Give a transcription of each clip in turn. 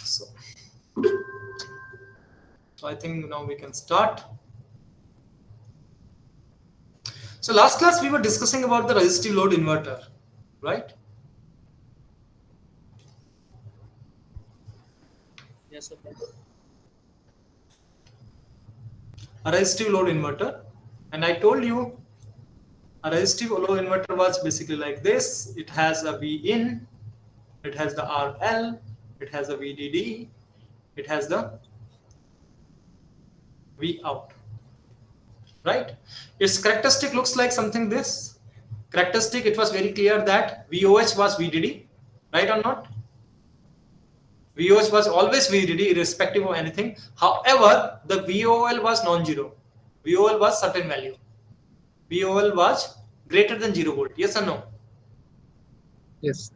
So I think now we can start. So last class we were discussing about the resistive load inverter, right? Yes, sir. A resistive load inverter, and I told you a resistive load inverter was basically like this. It has a V in, it has the RL, it has a VDD, it has the V out, right? Its characteristic looks like something this. Characteristic, it was very clear that VOH was VDD, right or not? VOH was always VDD irrespective of anything. However, the VOL was non-zero. VOL was certain value. VOL was greater than 0 volt. Yes or no? Yes.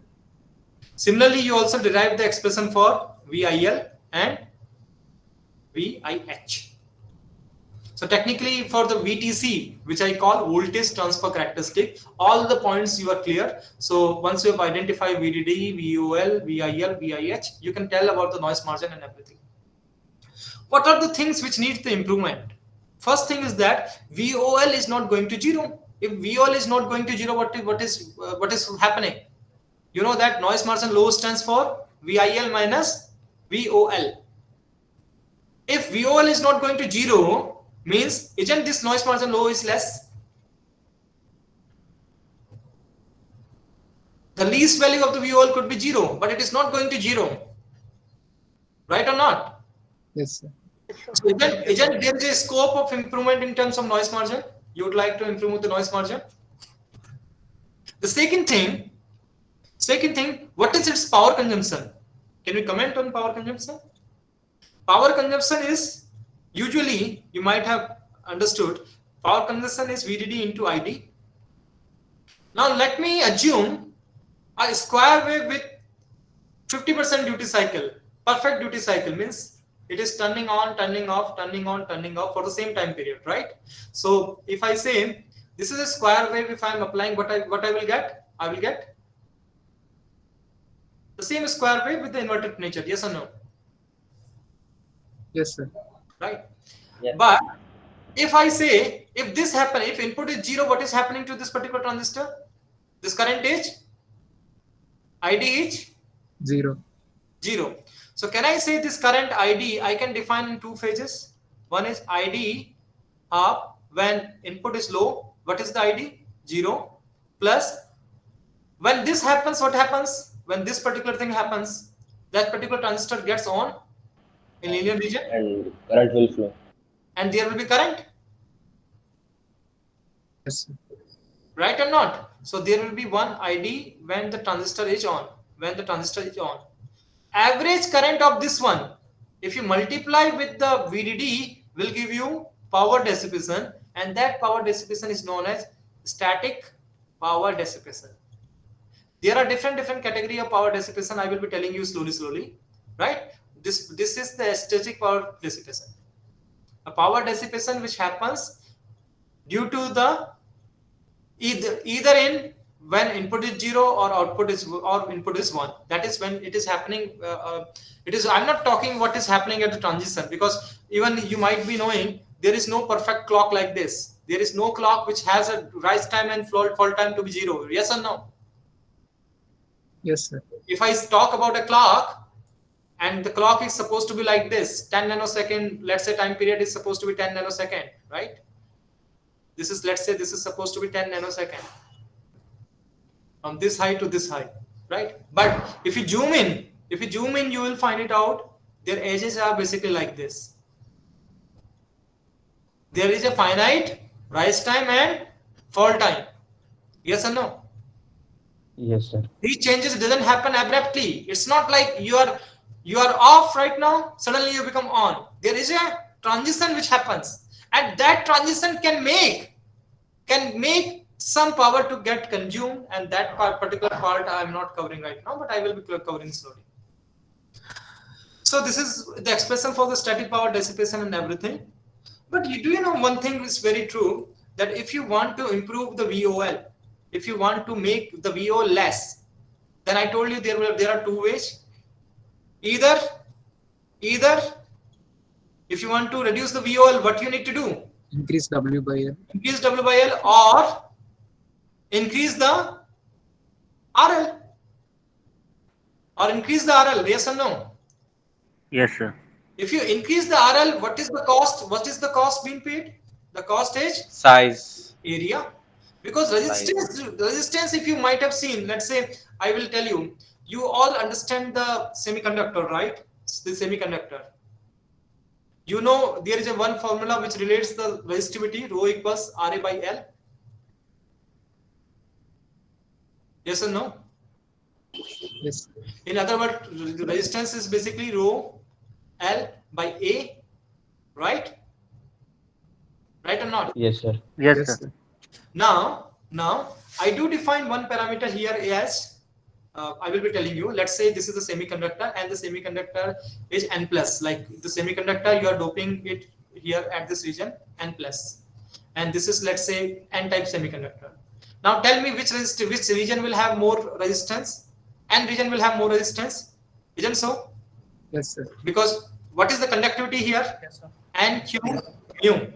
Similarly, you also derive the expression for VIL and VIH. So technically for the VTC, which I call voltage transfer characteristic, all the points you are clear. So once you have identified VDD, VOL, VIL, VIH, you can tell about the noise margin and everything. What are the things which need the improvement? First thing is that VOL is not going to 0. If VOL is not going to 0, what is happening? You know that noise margin low stands for VIL minus VOL. If VOL is not going to 0, means isn't this noise margin low is less? The least value of the VOL could be 0, but it is not going to 0. Right or not? Yes, sir. So isn't there is a scope of improvement in terms of noise margin? You would like to improve the noise margin? The second thing, what is its power consumption? Can we comment on power consumption? Power consumption is usually, you might have understood, power consumption is VDD into ID. Now let me assume a square wave with 50% duty cycle. Perfect duty cycle means it is turning on, turning off, turning on, turning off for the same time period, right? So if I say this is a square wave, if I am applying what I will get? I will get the same square wave with the inverted nature. Yes or no? Yes, sir. Right? Yeah. But if I say, if this happen, if input is 0, what is happening to this particular transistor? This current is ID is 0. 0. So can I say this current ID I can define in two phases? One is ID half when input is low. What is the ID? 0 plus when this happens, what happens? When this particular thing happens, that particular transistor gets on in linear region And current will flow. and there will be current. Yes, sir. Right or not? So there will be one ID when the transistor is on. When the transistor is on, average current of this one, if you multiply with the VDD, will give you power dissipation, and that power dissipation is known as static power dissipation. There are different category of power dissipation. I will be telling you slowly, right? This is the static power dissipation, a power dissipation which happens due to the either in when input is 0 or output is or input is 1. That is when it is happening. It is. I'm not talking what is happening at the transition, because even you might be knowing there is no perfect clock like this. There is no clock which has a rise time and fall time to be 0. Yes or no? Yes, sir. If I talk about a clock and the clock is supposed to be like this, 10 nanosecond, let's say time period is supposed to be 10 nanosecond, right? This is, let's say this is supposed to be 10 nanosecond from this high to this high, right? But if you zoom in, you will find it out. Their edges are basically like this. There is a finite rise time and fall time. Yes or no? Yes, sir. These changes doesn't happen abruptly. It's not like you are off right now, suddenly you become on. There is a transition which happens, and that transition can make some power to get consumed, and that particular part I am not covering right now, but I will be covering slowly. So this is the expression for the static power dissipation and everything. But do you know one thing is very true, that if you want to improve the VOL, if you want to make the VO less, then I told you there are two ways. Either Either if you want to reduce the VOL, what you need to do? Increase W by L. Increase W by L or increase the RL. Or increase the RL, yes or no? Yes, sir. If you increase the RL, what is the cost? What is the cost being paid? The cost is Size. area. Because resistance, if you might have seen, let's say, I will tell you, you all understand the semiconductor, right? The semiconductor. You know, there is a one formula which relates the resistivity, rho equals RA by L. Yes or no? Yes. In other words, resistance is basically rho L by A, right? Right or not? Yes, sir. Yes, Yes, sir. sir. Now I do define one parameter here as I will be telling you. Let's say this is a semiconductor, and the semiconductor is N plus. Like the semiconductor, you are doping it here at this region N plus, and this is, let's say, N type semiconductor. Now tell me which region will have more resistance? N region will have more resistance, isn't so? Yes, sir. Because what is the conductivity here? Yes, sir. NQ mu,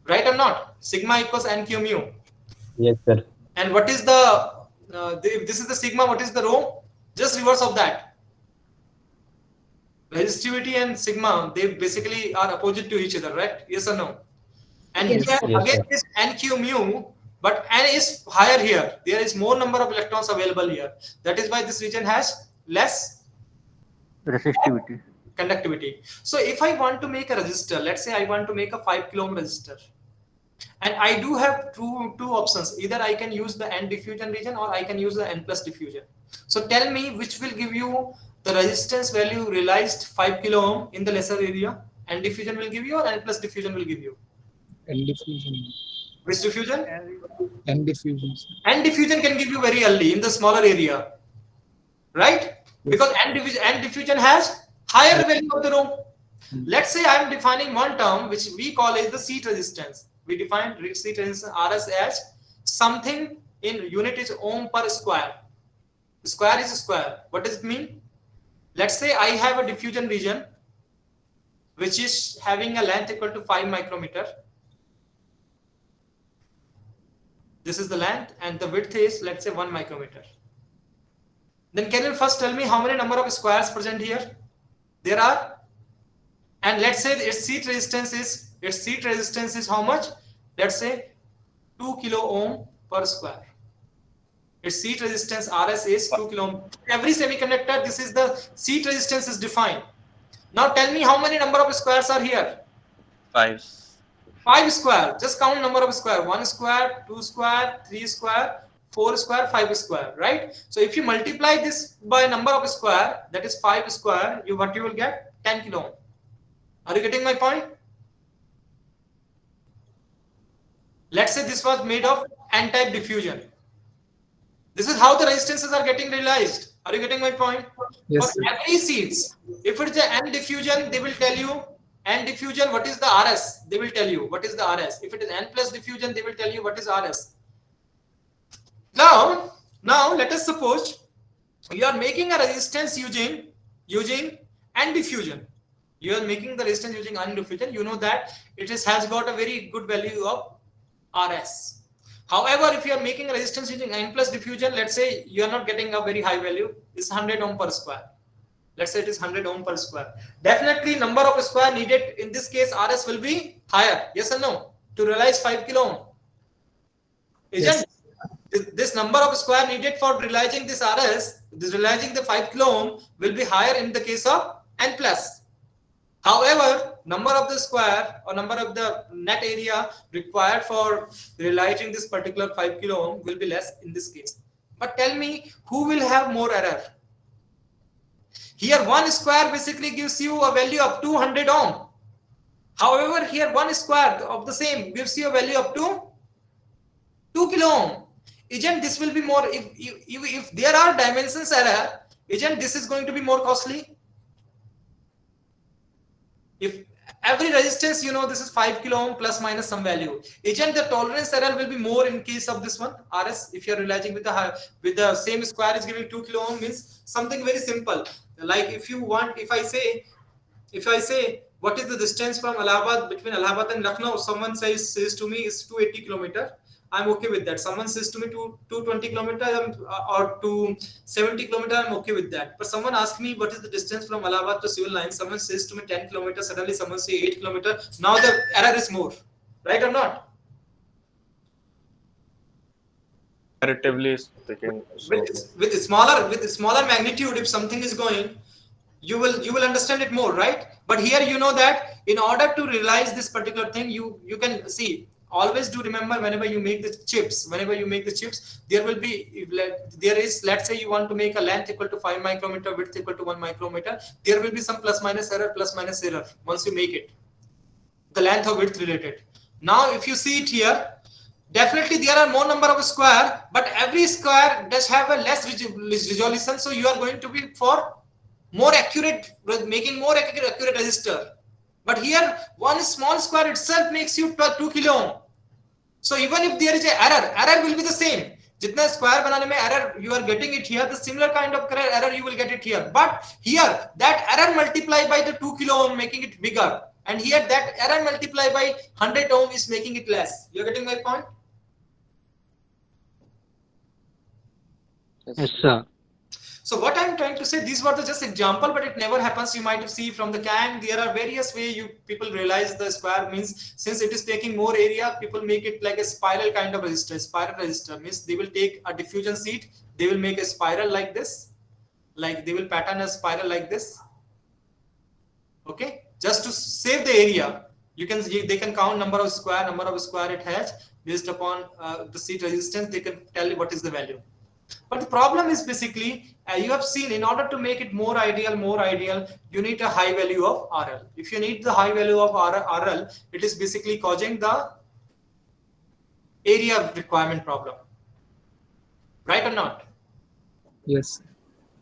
right or not? Sigma equals NQ mu. Yes, sir. And what is the if this is the sigma, what is the rho? Just reverse of that. Resistivity and sigma, they basically are opposite to each other, right? Yes or no? And Yes. here Yes, again sir. is NQ mu, but N is higher here. There is more number of electrons available here. That is why this region has less Resistivity. conductivity. So if I want to make a resistor, let's say I want to make a 5 kilo ohm resistor, and I do have two options. Either I can use the N diffusion region or I can use the N plus diffusion. So tell me which will give you the resistance value realized 5 kilo ohm in the lesser area. N diffusion will give you or N plus diffusion will give you? N diffusion. Which diffusion? N diffusion, sir. N diffusion can give you very early in the smaller area, right? Because N diffusion has higher value of the rho. Let's say I am defining one term which we call as the seat resistance. We define seat resistance RS as something in unit is ohm per square. Square is square. What does it mean? Let's say I have a diffusion region which is having a length equal to 5 micrometer. This is the length, and the width is, let's say, 1 micrometer. Then can you first tell me how many number of squares present here? There are. And let's say its seat resistance is how much? Let's say 2 kilo ohm per square. Its seat resistance RS is 2 kilo ohm. Every semiconductor, this is the seat resistance is defined. Now tell me how many number of squares are here? 5. 5 square. Just count number of square. 1 square, 2 square, 3 square, 4 square, 5 square, right? So if you multiply this by number of square, that is 5 square, what you will get? 10 kilo ohm. Are you getting my point? Let's say this was made of N-type diffusion. This is how the resistances are getting realized. Are you getting my point? Yes, For sir. every seeds, if it's an N diffusion, they will tell you N diffusion, what is the RS? They will tell you what is the RS. If it is N plus diffusion, they will tell you what is RS. Now let us suppose you are making a resistance using N diffusion. You are making the resistance using N diffusion. You know that it has got a very good value of RS. However, if you are making a resistance using N plus diffusion, let's say you are not getting a very high value. It's 100 ohm per square. Let's say it is 100 ohm per square. Definitely number of square needed in this case RS will be higher. Yes or no? To realize 5 kilo ohm. Isn't this number of square needed for realizing this RS, realizing the 5 kilo ohm will be higher in the case of N plus. However, number of the square or number of the net area required for realizing this particular 5 kilo ohm will be less in this case. But tell me, who will have more error? Here 1 square basically gives you a value of 200 ohm. However, here 1 square of the same gives you a value of 2 kilo ohm. Isn't this will be more, if there are dimensions error, isn't this is going to be more costly? If every resistance, you know, this is 5 kilo ohm plus minus some value, isn't the tolerance error will be more in case of this one RS? If you're realizing with the same square is giving 2 kilo ohm, means something very simple. Like if you want, if I say if I say what is the distance from Allahabad, between Allahabad and Lucknow, someone says to me is 280 kilometer. I'm okay with that. Someone says to me 220 kilometer or 270 kilometer, I'm okay with that. But someone asks me what is the distance from Allahabad to civil line, someone says to me 10 kilometers, suddenly someone say 8 kilometer. Now the error is more, right or not? Comparatively speaking, so With smaller magnitude, if something is going, you will understand it more, right? But here you know that in order to realize this particular thing, you can see, always do remember, whenever you make the chips, there will be, there is, let's say you want to make a length equal to 5 micrometer, width equal to 1 micrometer, there will be some plus minus error once you make it, the length or width related. Now if you see it here, definitely there are more number of square, but every square does have a less resolution, so you are going to be for more accurate, making more accurate resistor. But here one small square itself makes you 2 kilo ohm. So even if there is a error will be the same. Jitna square banane mein error you are getting it here, the similar kind of error you will get it here. But here that error multiplied by the 2 kilo ohm making it bigger, and here that error multiplied by 100 ohm is making it less. You are getting my point? Yes, sir. So what I'm trying to say, these were the just example, but it never happens. You might see from the CAN, there are various ways people realize the square means, since it is taking more area, people make it like a spiral kind of resistor. Spiral resistor means they will take a diffusion sheet, they will make a spiral like this, like they will pattern a spiral like this. Okay, just to save the area, they can count number of square it has based upon the sheet resistance. They can tell you what is the value. But the problem is basically, you have seen, in order to make it more ideal, you need a high value of RL. If you need the high value of RL, it is basically causing the area requirement problem. Right or not? Yes.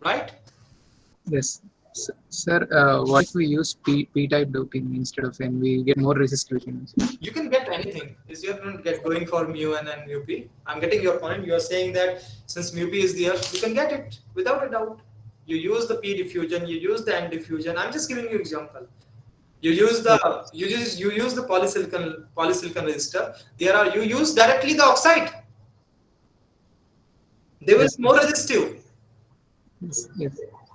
Right? Yes. Sir, what if we use P-type doping instead of N? We get more resistivity. You can get anything. Is you're not going for mu and then mu p. I'm getting your point. You are saying that since mu p is there, you can get it without a doubt. You use the P diffusion, you use the N diffusion. I'm just giving you example. You use the polysilicon resistor. You use directly the oxide. They will be more resistive. Yes.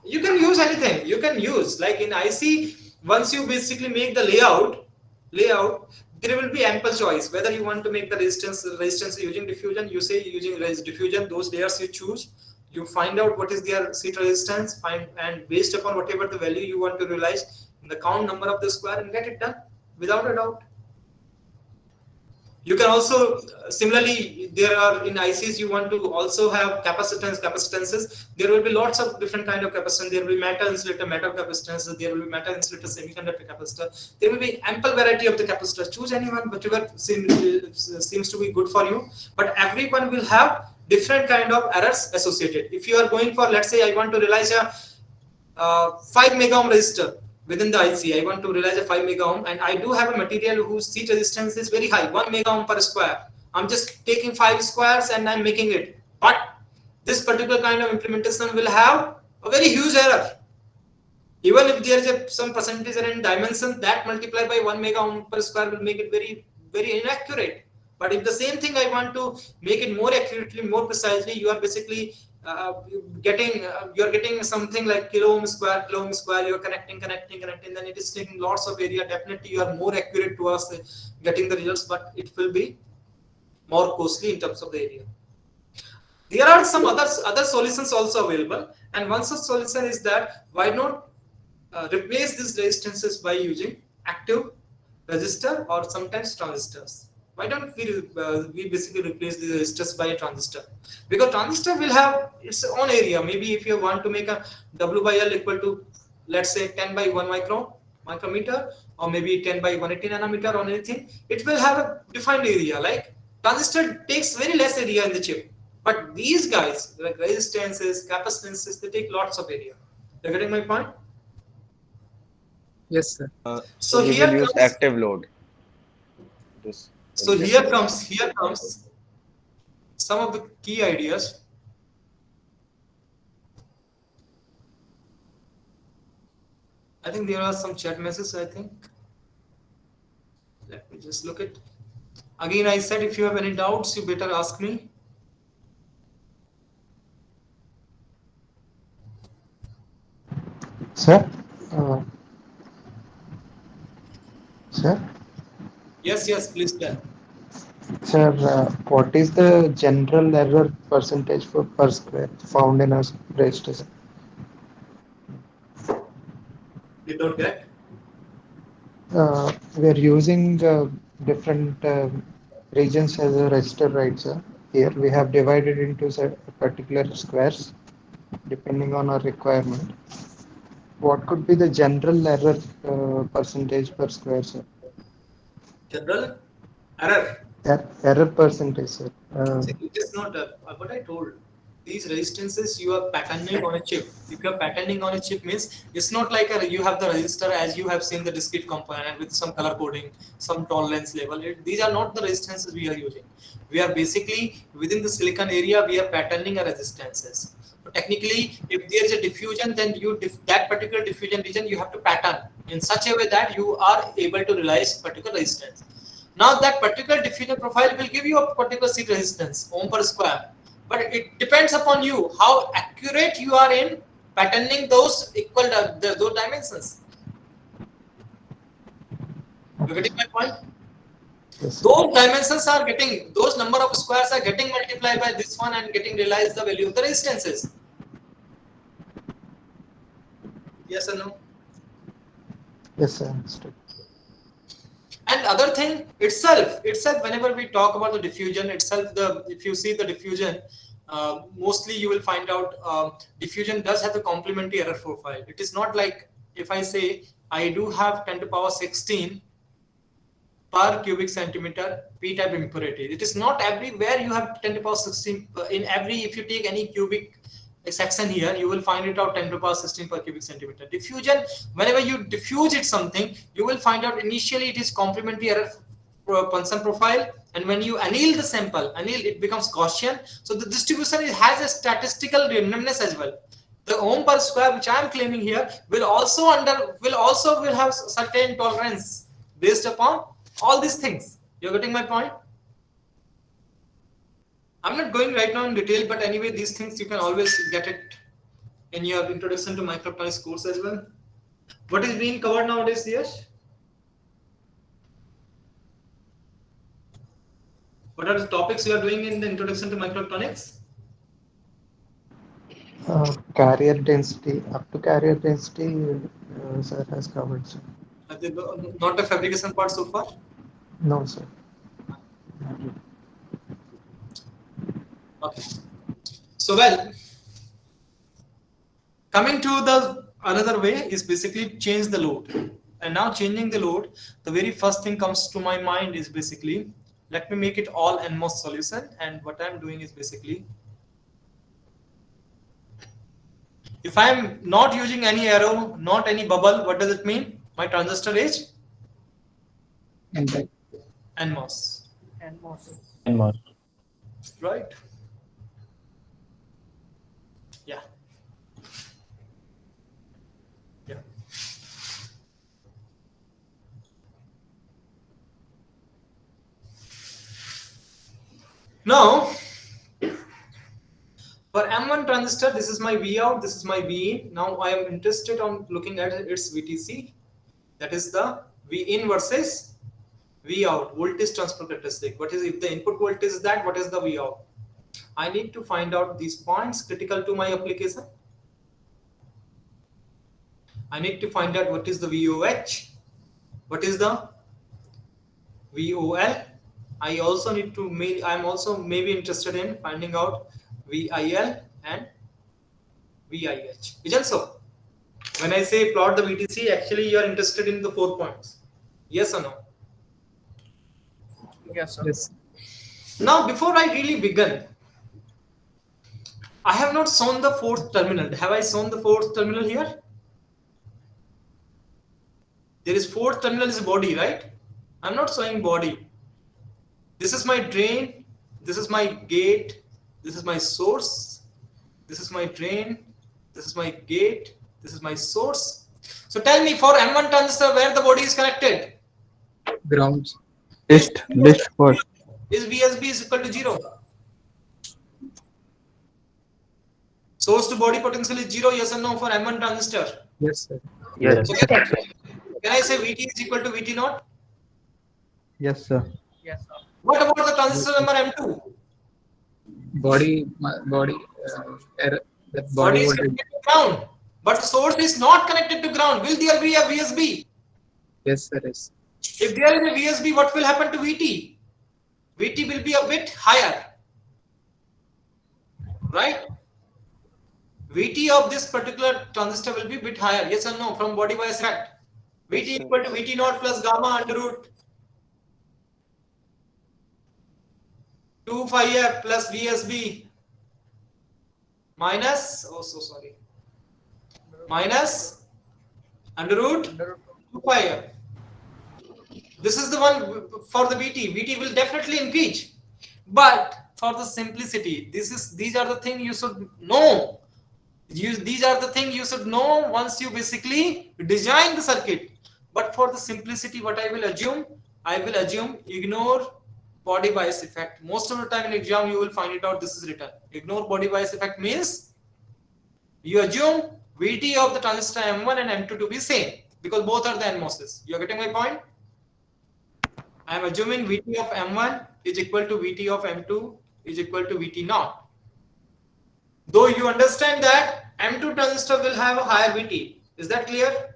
You can use anything. You can use, like in IC, once you basically make the layout, there will be ample choice. Whether you want to make the resistance using diffusion, you say using diffusion, those layers you choose. You find out what is their seat resistance, and based upon whatever the value you want to realize, the count number of the square and get it done without a doubt. You can also, similarly, there are in ICs, you want to also have capacitances. There will be lots of different kind of capacitance. There will be metal insulator, metal capacitance. There will be metal insulator, semiconductor capacitor. There will be ample variety of the capacitors. Choose anyone, whichever seems to be good for you. But everyone will have different kind of errors associated. If you are going for, let's say, I want to realize a 5 mega ohm resistor. Within the IC, I want to realize a 5 mega ohm, and I do have a material whose seat resistance is very high, 1 mega ohm per square. I'm just taking 5 squares and I'm making it. But this particular kind of implementation will have a very huge error. Even if there is some percentage error in dimension, that multiplied by 1 mega ohm per square will make it very, very inaccurate. But if the same thing I want to make it more accurately, more precisely, you are basically you're getting something like kilo ohm square, you're connecting, then it is taking lots of area. Definitely you are more accurate towards getting the results, but it will be more costly in terms of the area. There are some other solutions also available, and one such solution is that why not replace these resistances by using active resistor or sometimes transistors. Why don't we basically replace the resistors by a transistor? Because transistor will have its own area. Maybe if you want to make a W by L equal to, let's say, 10 by 1 micrometer, or maybe 10 by 180 nanometer or anything, it will have a defined area. Like transistor takes very less area in the chip, but these guys like resistances, capacitances, they take lots of area. You're getting my point? Yes, sir. so we here will use comes active load. This. So here comes some of the key ideas. I think there are some chat messages, I think. Let me just look it. Again, I said if you have any doubts, you better ask me. Sir, uh, sir, Yes, please tell. sir, what is the general error percentage for per square found in a register? Sir? Did not get. We are using different regions as a register, right, sir? Here we have divided into particular squares depending on our requirement. What could be the general error percentage per square, sir? General error. Error percentage, sir. See, it is not what I told. These resistances you are patterning on a chip. If you are patterning on a chip means it's not like you have the resistor as you have seen the discrete component with some color coding, some tolerance level. These are not the resistances we are using. We are basically within the silicon area we are patterning our resistances. So technically, if there is a diffusion, then that particular diffusion region you have to pattern in such a way that you are able to realize particular resistance. Now that particular diffusion profile will give you a particular seed resistance ohm per square, but it depends upon you how accurate you are in patterning those equal those dimensions. You getting my point? Yes, sir. Those dimensions are getting, those number of squares are getting multiplied by this one and getting realized the value of the resistances. Yes or no? Yes, sir. Understood. And other thing itself whenever we talk about the diffusion itself, if you see the diffusion, mostly you will find out diffusion does have the complementary error profile. It is not like if I say I do have 10 to power 16 per cubic centimeter p-type impurity. It is not everywhere you have 10 to power 16 in every, if you take any cubic section here, you will find it out 10 to power 16 per cubic centimeter. Diffusion, whenever you diffuse it something, you will find out initially it is complementary error Bunsen profile, and when you anneal the sample, it becomes Gaussian. So the distribution has a statistical randomness as well. The ohm per square which I am claiming here will also have certain tolerance based upon all these things. You're getting my point? I'm not going right now in detail, but anyway, these things you can always get it in your introduction to microelectronics course as well. What is being covered nowadays, Yash? What are the topics you are doing in the introduction to microelectronics? Carrier density, up to carrier density, sir has covered, sir. Not the fabrication part so far? No, sir. Okay. So well, coming to the another way is basically change the load. And now changing the load, the very first thing comes to my mind is basically, let me make it all NMOS solution. And what I'm doing is basically, if I'm not using any arrow, not any bubble, what does it mean? My transistor is N-type. NMOS. And more. Right? Yeah. Yeah. Now, for M1 transistor, this is my V out, this is my V in. Now I am interested on looking at its VTC. That is the V in versus V out, voltage transfer characteristic. What is, if the input voltage is that, what is the V out? I need to find out these points critical to my application. I need to find out what is the VOH, what is the VOL. I also need to, I'm also maybe interested in finding out VIL and VIH. Isn't so? When I say plot the VTC, actually you are interested in the 4 points. Yes or no? Yes, sir. Yes. Now, before I really begin, I have not shown the 4th terminal. Have I shown the 4th terminal here? There is 4th terminal is body, right? I'm not showing body. This is my drain. This is my gate. This is my source. This is my drain. This is my gate. This is my source. So tell me, for M1 transistor, where the body is connected? Grounds. List first. Is VSB is equal to 0? Source to body potential is 0, yes or no, for M1 transistor? Yes, sir. Yes. So can I say VT is equal to VT naught? Yes, sir. What about the transistor number M2? Body, error, that Body body is voltage. connected to ground, but the source is not connected to ground. Will there be a VSB? Yes, sir. Yes. If there is a VSB, what will happen to VT? VT will be a bit higher, right? VT of this particular transistor will be a bit higher, yes or no, from body bias effect. VT equal to VT naught plus gamma under root 2 phi f plus VSB minus, oh so sorry, minus under root 2 pi f. This is the one for the VT. VT will definitely increase, but for the simplicity, these are the things you should know. These are the things you should know once you basically design the circuit. But for the simplicity, what I will assume ignore body bias effect. Most of the time in exam you will find it out. This is written. Ignore body bias effect means you assume VT of the transistor M1 and M2 to be same because both are the NMOSes. You are getting my point? I am assuming VT of M1 is equal to VT of M2 is equal to VT naught. Though you understand that M2 transistor will have a higher VT. Is that clear?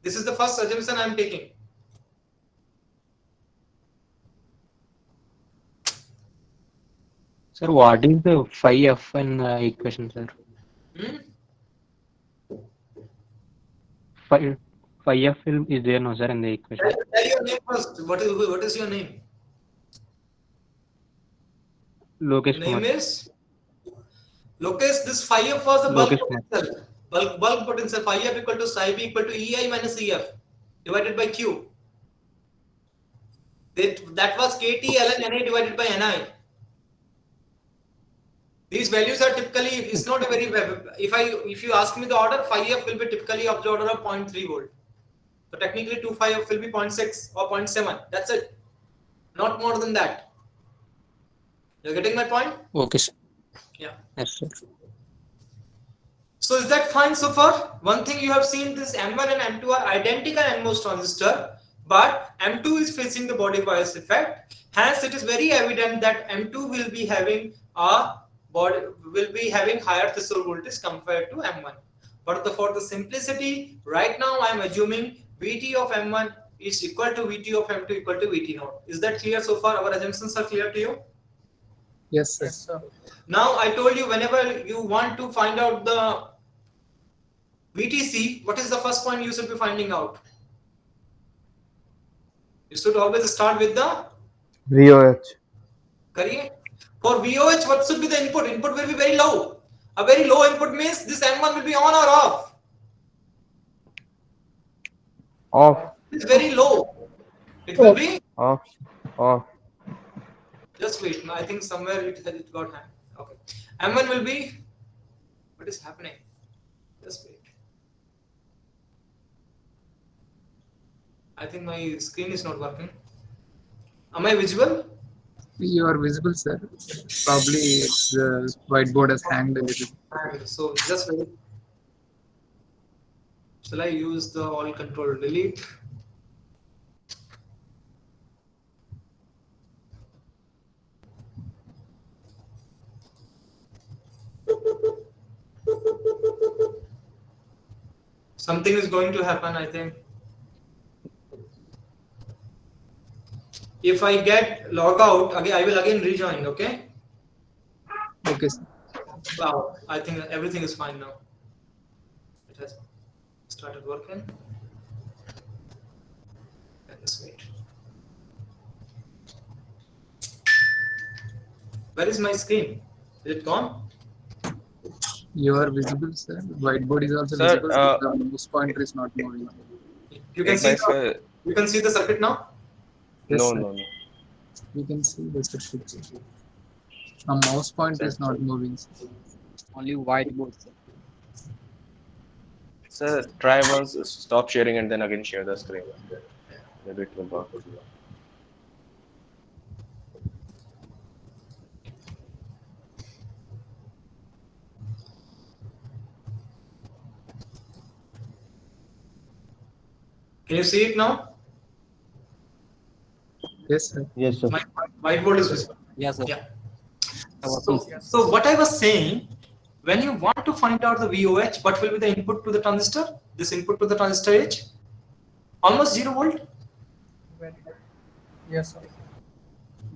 This is the first assumption I am taking. Sir, what is the phi f in equation, sir? Phi f is there, no, sir, in the equation? Tell your name first. What is your name? Lokesh Name Kumar. is Lokesh. This phi f was the bulk Lokesh Kumar. potential. Bulk potential phi f equal to psi b equal to EI minus EF divided by Q. That was KT ln Na divided by Ni. These values are typically, it's not a very, if you ask me the order, phi f will be typically of the order of 0.3 volt. So technically 2 phi f will be 0.6 or 0.7. That's it. Not more than that. You're getting my point? Okay, sir. Yeah. Yes, sir. So is that fine so far? One thing you have seen, this M1 and M2 are identical NMOS transistor, but M2 is facing the body bias effect. Hence, it is very evident that M2 will be having higher threshold voltage compared to M1. But for the simplicity, right now I am assuming VT of M1 is equal to VT of M2 equal to VT naught. Is that clear so far? Our assumptions are clear to you? Yes, sir. Now I told you, whenever you want to find out the VTC, what is the first point you should be finding out? You should always start with the VOH. correct. For VOH, what should be the input? Input will be very low. A very low input means this M1 will be on or off? Off. It's very low. It will be Off. Off. just wait. I think somewhere it got hang. Okay. M1 will be, what is happening? Just wait. I think my screen is not working. Am I visible? You are visible, sir. Probably it's the whiteboard has hanged a little. So just wait. Shall I use the all control delete? Something is going to happen, I think. If I get log out, again, I will again rejoin, okay? Okay, sir. Wow, I think everything is fine now. It has started working. Let's wait. Where is my screen? Is it gone? You are visible, sir. Whiteboard is also Sir, visible. But the mouse pointer is not moving. You can see. You can see the circuit now. Yes, No, sir. no, no. We can see the circuit. The mouse pointer is not moving, sir. Only whiteboard, sir. Sir, try once, stop sharing and then again share the screen. Maybe it will work. Can you see it now? Yes, sir. Yes, sir. My whiteboard is visible. Yes, sir. Yeah. So what I was saying, when you want to find out the VOH, what will be the input to the transistor? This input to the transistor is almost 0 volt. Yes, sir.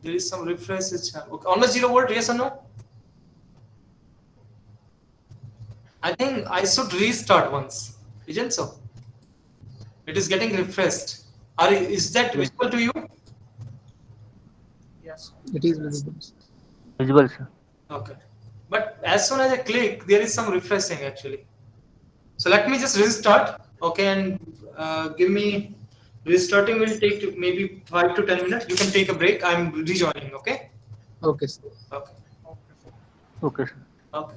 There is some refresh. Okay. Almost 0 volt. Yes or no? I think I should restart once. Isn't so? It is getting refreshed. Is that visible to you? Yes. It is visible. Visible, sir. Okay. But as soon as I click, there is some refreshing actually. So let me just restart. Okay, and give me restarting will take maybe 5 to 10 minutes. You can take a break. I'm rejoining. Okay. Okay, sir. Okay. Okay, sir. Okay.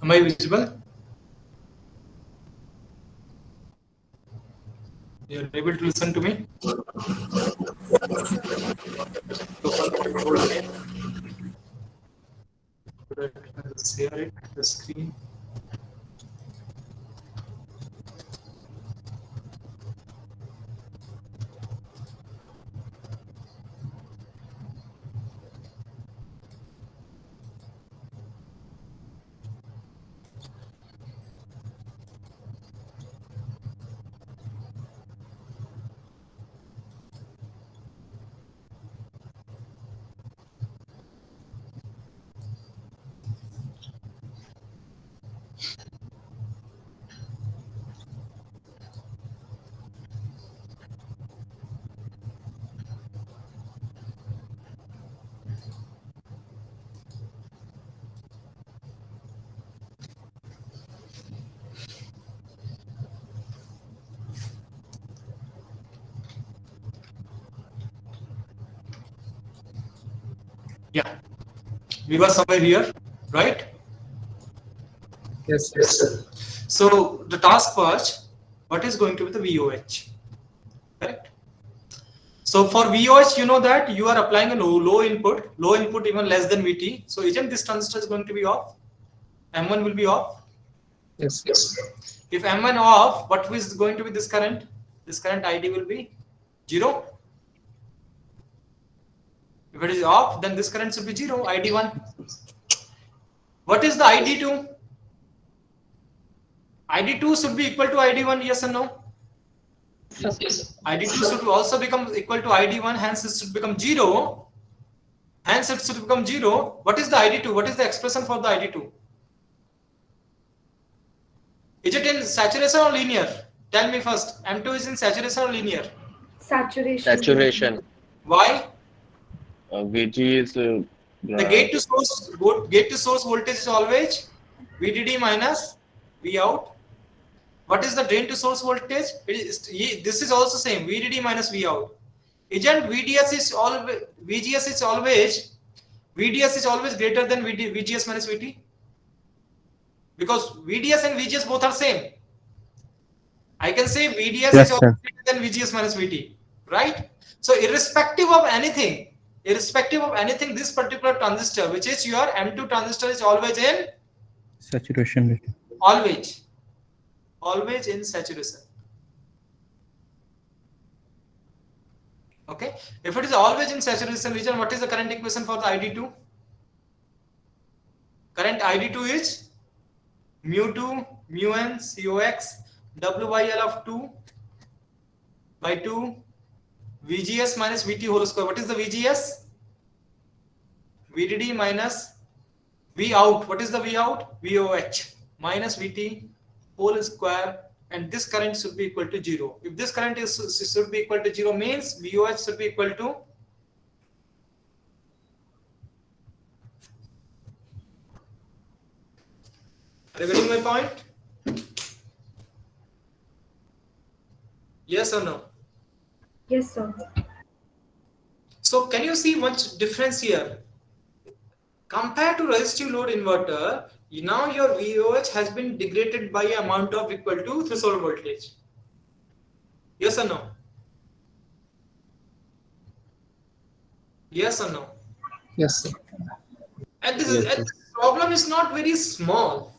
Am I visible? You're able to listen to me? Let's share it, the screen. Yeah, we were somewhere here, right? Yes, sir. So the task purge, what is going to be the VOH? Correct. So for VOH, you know that you are applying a low input even less than VT. So isn't this transistor is going to be off? M1 will be off. Yes. If M1 off, what is going to be this current? This current ID will be 0. If it is off, then this current should be 0, ID1. What is the ID2? ID2 should be equal to ID1, yes or no? Yes. ID2 should also become equal to ID1, hence it should become 0. Hence it should become 0. What is the ID2? What is the expression for the ID2? Is it in saturation or linear? Tell me first. M2 is in saturation or linear? Saturation. Why? VG is The gate to source voltage is always VDD minus V out. What is the drain to source voltage? This is also same, VDD minus V out. Isn't VDS is always VGS is always greater than VGS minus VT? Because VDS and VGS both are same. I can say VDS Yes, is always greater than VGS minus VT, right? So irrespective of anything, this particular transistor, which is your M2 transistor, is always in Saturation rate. always in saturation. Okay, if it is always in saturation region, what is the current equation for the ID2? Current ID2 is mu2 mu n cox w by L of 2 by 2 VGS minus VT whole square. What is the VGS? VDD minus V out. What is the V out? VOH minus VT whole square, and this current should be equal to 0. If this current should be equal to 0, means VOH should be equal to are you getting my point? Yes or no? Yes, sir. So can you see much difference here? Compared to resistive load inverter, now your VOH has been degraded by amount of equal to threshold voltage. Yes or no? Yes or no? Yes, sir. And this problem is not very small.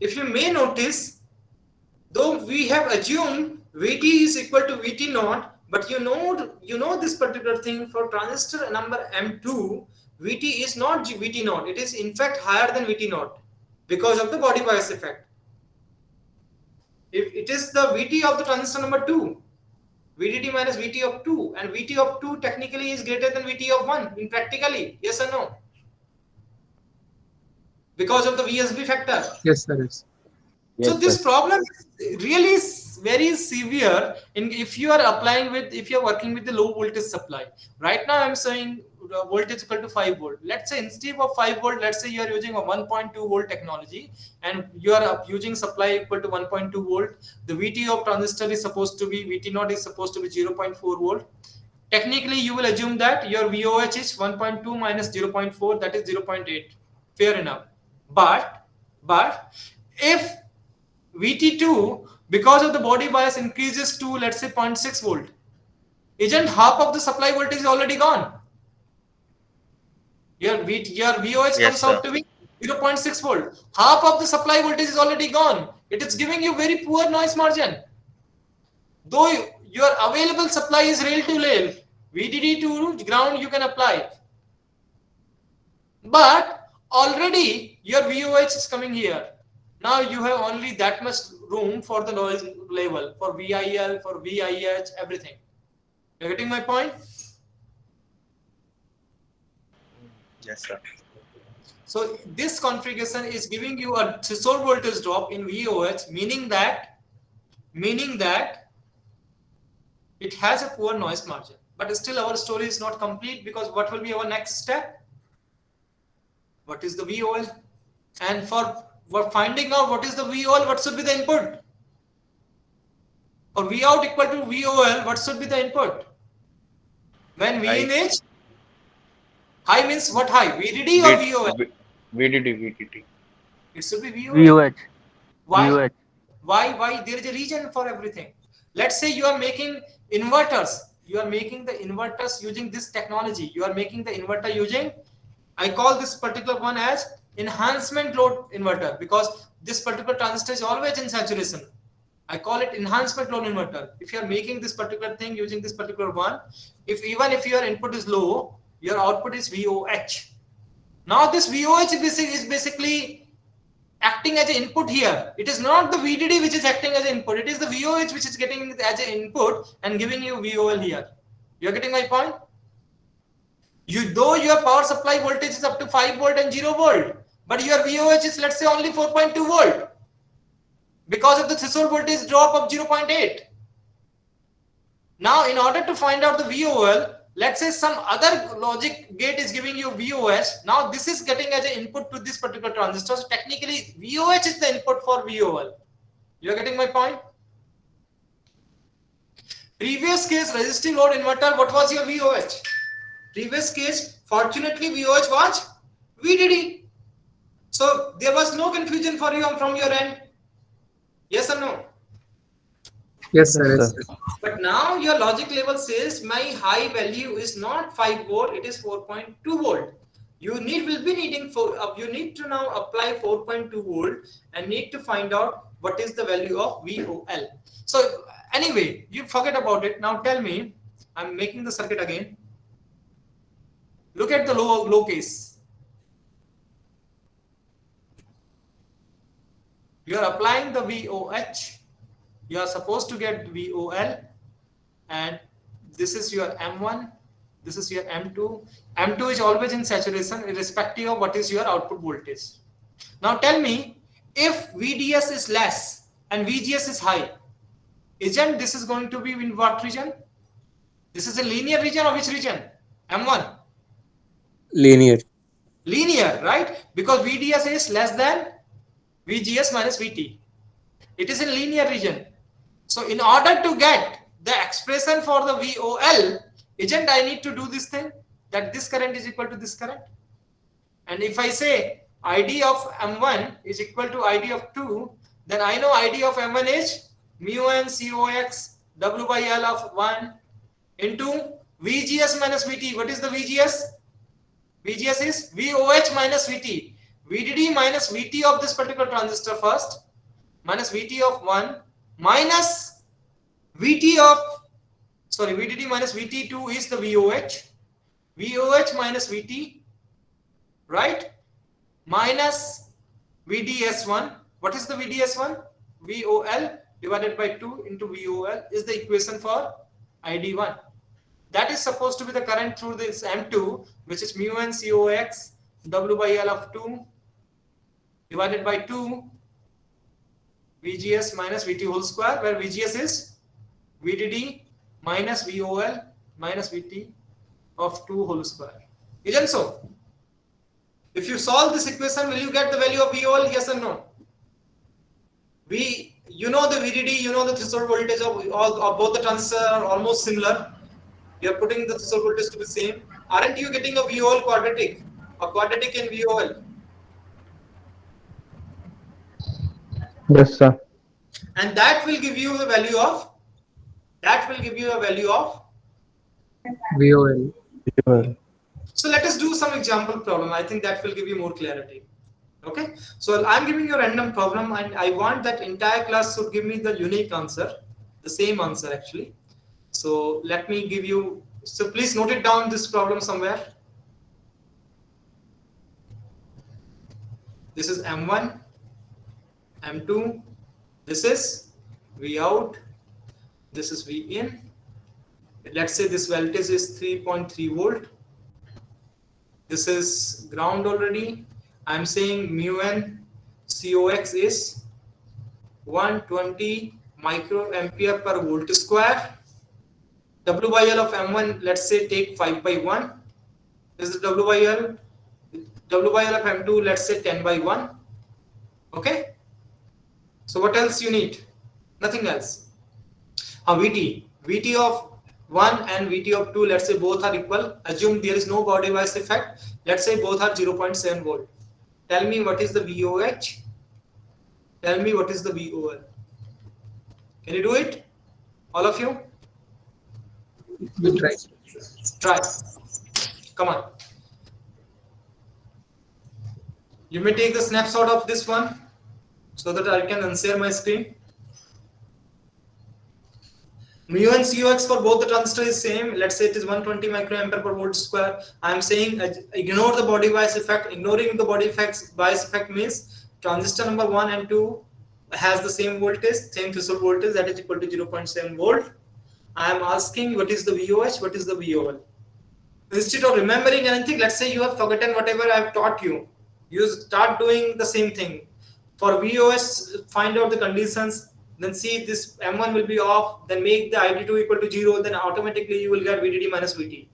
If you may notice, though we have assumed VT is equal to VT naught, but you know this particular thing for transistor number M2, VT is not VT naught. It is in fact higher than VT naught because of the body bias effect. If it is the VT of the transistor number 2, VDD minus VT of 2, and VT of 2 technically is greater than VT of 1 in practically, yes or no? Because of the VSB factor. Yes, sir. Yes. So this problem is really very severe if you are working with the low voltage supply. Right now I'm saying voltage equal to 5 volt. Let's say instead of 5 volt, let's say you are using a 1.2 volt technology and you are using supply equal to 1.2 volt. The VT of transistor is supposed to be, VT naught is supposed to be 0.4 volt. Technically you will assume that your VOH is 1.2 minus 0.4, that is 0.8. Fair enough. But But if VT2, because of the body bias, increases to, let's say, 0.6 volt, isn't half of the supply voltage already gone? Your VOH Yes, comes out sir. to be 0.6 volt. Half of the supply voltage is already gone. It is giving you very poor noise margin. Though your available supply is relatively low, VDD to ground you can apply. But already your VOH is coming here. Now you have only that much room for the noise level, for VIL, for VIH, everything. You're getting my point? Yes, sir. So this configuration is giving you a threshold voltage drop in VOH, meaning that it has a poor noise margin. But still our story is not complete, because what will be our next step? What is the VOL? And for finding out what is the VOL, what should be the input? For V out equal to VOL, what should be the input? When V in High. H, high means what high? VDD or VOL? VDD. It should be VOL. VOH. Why? VOH. Why? There is a reason for everything. Let's say you are making inverters. You are making the inverters using this technology. You are making the inverter using, I call this particular one as enhancement load inverter, because this particular transistor is always in saturation. I call it enhancement load inverter. If you are making this particular thing using this particular one, even if your input is low, your output is VOH. Now this VOH is basically acting as an input here. It is not the VDD which is acting as an input. It is the VOH which is getting as an input and giving you VOL here. You are getting my point? Though your power supply voltage is up to 5 volt and 0 volt, but your VOH is, let's say, only 4.2 volt because of the threshold voltage drop of 0.8. Now, in order to find out the VOL, let's say some other logic gate is giving you VOS. Now, this is getting as an input to this particular transistor. So, technically, VOH is the input for VOL. You're getting my point? Previous case, resistive load inverter, what was your VOH? Previous case, fortunately, VOH was VDD. So, there was no confusion for you from your end. Yes or no? Yes, sir. Yes, sir. But now your logic level says my high value is not 5 volt, it is 4.2 volt. You will be needing you need to now apply 4.2 volt and need to find out what is the value of VOL. So anyway, you forget about it. Now tell me, I'm making the circuit again. Look at the low case. You are applying the VOH. You are supposed to get VOL, and this is your M1, this is your M2. M2 is always in saturation irrespective of what is your output voltage. Now tell me, if VDS is less and VGS is high, isn't this is going to be in what region? This is a linear region or which region? M1? Linear. Linear, right? Because VDS is less than VGS minus VT. It is in linear region. So in order to get the expression for the VOL, isn't I need to do this thing, that this current is equal to this current? And if I say ID of M1 is equal to ID of 2, then I know ID of M1 is mu n COX W by L of 1 into VGS minus VT. What is the VGS? VGS is VOH minus VT. VDD minus VT of this particular transistor first, minus VT of 1, minus VT of, sorry, VDD minus VT2 is the VOH. VOH minus VT, right? Minus VDS1. What is the VDS1? VOL divided by 2 into VOL is the equation for ID1. That is supposed to be the current through this M2, which is mu n COX W by L of 2 divided by 2 VGS minus VT whole square, where VGS is VDD minus VOL minus VT of 2 whole square. Isn't so? If you solve this equation, will you get the value of VOL? Yes or no? You know the VDD, you know the threshold voltage of both the transistors are almost similar. You are putting the threshold voltage to be same. Aren't you getting a VOL quadratic or quadratic in VOL? Yes, sir. And that will give you a value of VOL. Well, So let us do some example problem. I think that will give you more clarity. Okay, so I'm giving you a random problem and I want that entire class should give me the unique answer, the same answer actually. So let me give you, so please note it down this problem somewhere. This is M1, M2, this is V out, this is V in. Let's say this voltage is 3.3 volt. This is ground already. I'm saying mu n COX is 120 microampere per volt square. W by L of M1, let's say take 5 by 1. This is W by L. W by L of M2, let's say 10 by 1. Okay. So what else you need? Nothing else. VT of 1 and VT of 2, let's say both are equal. Assume there is no body bias effect. Let's say both are 0.7 volt. Tell me what is the VOH. Tell me what is the VOL. Can you do it? All of you? We'll try. Try. Come on. You may take the snapshot of this one so that I can unshare my screen. Mu and COX for both the transistor is same. Let's say it is 120 microampere per volt square. I am saying ignore the body bias effect. Ignoring the body bias effect means transistor number 1 and 2 has the same voltage, same threshold voltage, that is equal to 0.7 volt. I am asking what is the VOH, what is the VOL. Instead of remembering anything, let's say you have forgotten whatever I have taught you. You start doing the same thing. For VOH, find out the conditions. Then see this M1 will be off, then make the ID2 equal to 0, then automatically you will get VDD minus VT.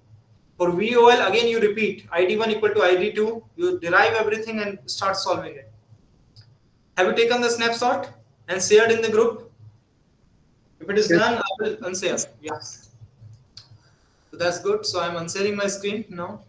For VOL, again you repeat, ID1 equal to ID2, you derive everything and start solving it. Have you taken the snapshot and shared in the group? If it is done, I will unshare. Yes. So that's good. So I'm unsharing my screen now.